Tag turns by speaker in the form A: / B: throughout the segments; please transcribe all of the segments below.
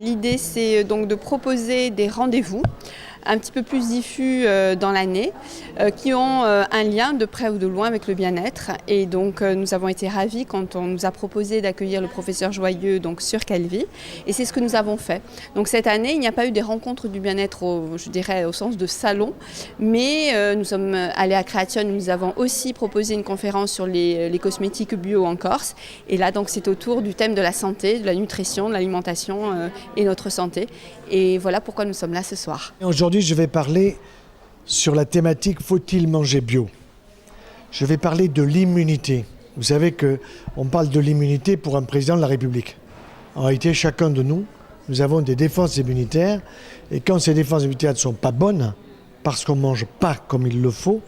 A: L'idée, c'est donc de proposer des rendez-vous un petit peu plus diffus dans l'année, qui ont un lien de près ou de loin avec le bien-être. Et donc nous avons été ravis quand on nous a proposé d'accueillir le professeur Joyeux donc, sur Calvi. Et c'est ce que nous avons fait. Donc cette année, il n'y a pas eu des rencontres du bien-être, je dirais, au sens de salon, mais nous sommes allés à Création, où nous avons aussi proposé une conférence sur les cosmétiques bio en Corse. Et là, donc, c'est autour du thème de la santé, de la nutrition, de l'alimentation et notre santé. Et voilà pourquoi nous sommes là ce soir.
B: Aujourd'hui, je vais parler sur la thématique « Faut-il manger bio ?» Je vais parler de l'immunité. Vous savez qu'on parle de l'immunité pour un président de la République. En réalité, chacun de nous, nous avons des défenses immunitaires. Et quand ces défenses immunitaires ne sont pas bonnes, parce qu'on ne mange pas comme il le faut,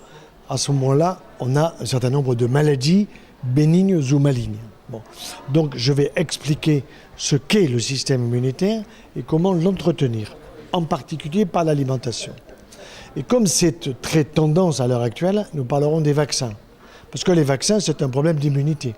B: à ce moment-là, on a un certain nombre de maladies bénignes ou malignes. Bon. Donc, je vais expliquer ce qu'est le système immunitaire et comment l'entretenir, en particulier par l'alimentation. Et comme c'est très tendance à l'heure actuelle, nous parlerons des vaccins. Parce que les vaccins, c'est un problème d'immunité.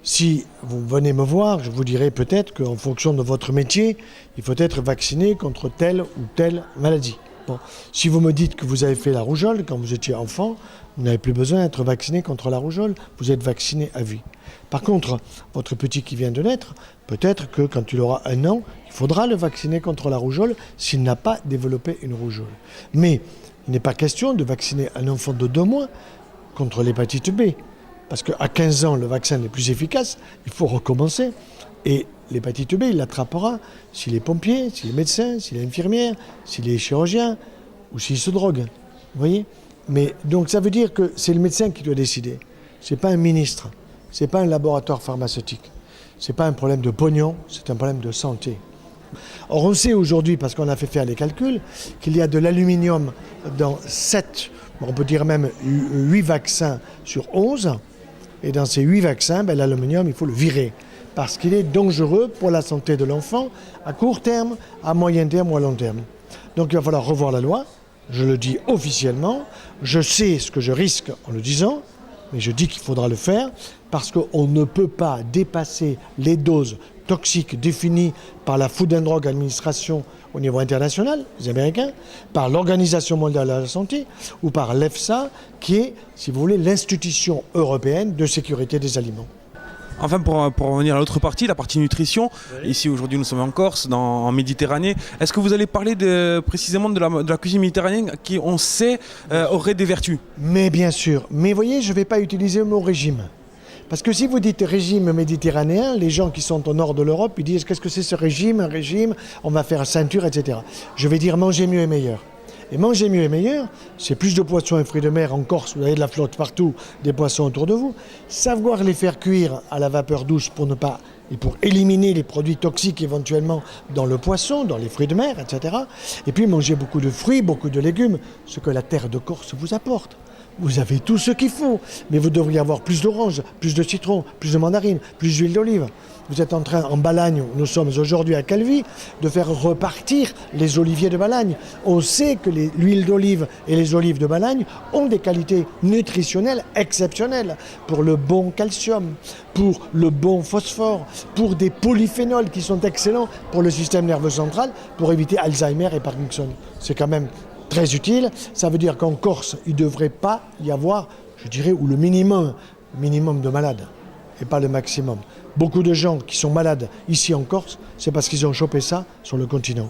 B: Si vous venez me voir, je vous dirai peut-être qu'en fonction de votre métier, il faut être vacciné contre telle ou telle maladie. Bon. Si vous me dites que vous avez fait la rougeole quand vous étiez enfant, vous n'avez plus besoin d'être vacciné contre la rougeole, vous êtes vacciné à vie. Par contre, votre petit qui vient de naître, peut-être que quand il aura 1 an, il faudra le vacciner contre la rougeole s'il n'a pas développé une rougeole. Mais il n'est pas question de vacciner un enfant de 2 mois contre l'hépatite B. Parce qu'à 15 ans, le vaccin n'est plus efficace, il faut recommencer. Et l'hépatite B, il l'attrapera s'il est pompier, s'il est médecin, s'il est infirmière, s'il est chirurgien ou s'il se drogue. Vous voyez ? Mais donc ça veut dire que c'est le médecin qui doit décider. Ce n'est pas un ministre, ce n'est pas un laboratoire pharmaceutique. Ce n'est pas un problème de pognon, c'est un problème de santé. Or on sait aujourd'hui, parce qu'on a fait faire les calculs, qu'il y a de l'aluminium dans 7, on peut dire même 8 vaccins sur 11. Et dans ces 8 vaccins, l'aluminium, il faut le virer. Parce qu'il est dangereux pour la santé de l'enfant à court terme, à moyen terme ou à long terme. Donc il va falloir revoir la loi, je le dis officiellement, je sais ce que je risque en le disant, mais je dis qu'il faudra le faire parce qu'on ne peut pas dépasser les doses toxiques définies par la Food and Drug Administration au niveau international, les Américains, par l'Organisation mondiale de la santé ou par l'EFSA, qui est, si vous voulez, l'institution européenne de sécurité des aliments.
C: Enfin, pour revenir à l'autre partie, la partie nutrition, oui. Ici aujourd'hui nous sommes en Corse, en Méditerranée. Est-ce que vous allez parler précisément de la cuisine méditerranéenne qui, on sait, aurait des vertus? Mais
B: bien sûr, mais vous voyez, je ne vais pas utiliser le mot régime. Parce que si vous dites régime méditerranéen, les gens qui sont au nord de l'Europe, ils disent qu'est-ce que c'est ce régime, un régime, on va faire ceinture, etc. Je vais dire manger mieux et meilleur. Et manger mieux et meilleur, c'est plus de poissons et fruits de mer en Corse, vous avez de la flotte partout, des poissons autour de vous. Savoir les faire cuire à la vapeur douce pour éliminer les produits toxiques éventuellement dans le poisson, dans les fruits de mer, etc. Et puis manger beaucoup de fruits, beaucoup de légumes, ce que la terre de Corse vous apporte. Vous avez tout ce qu'il faut, mais vous devriez avoir plus d'oranges, plus de citron, plus de mandarines, plus d'huile d'olive. Vous êtes en train, en Balagne, où nous sommes aujourd'hui à Calvi, de faire repartir les oliviers de Balagne. On sait que l'huile d'olive et les olives de Balagne ont des qualités nutritionnelles exceptionnelles pour le bon calcium, pour le bon phosphore, pour des polyphénols qui sont excellents pour le système nerveux central, pour éviter Alzheimer et Parkinson. C'est quand même très utile. Ça veut dire qu'en Corse, il ne devrait pas y avoir, je dirais, ou le minimum de malades, et pas le maximum. Beaucoup de gens qui sont malades ici en Corse, c'est parce qu'ils ont chopé ça sur le continent.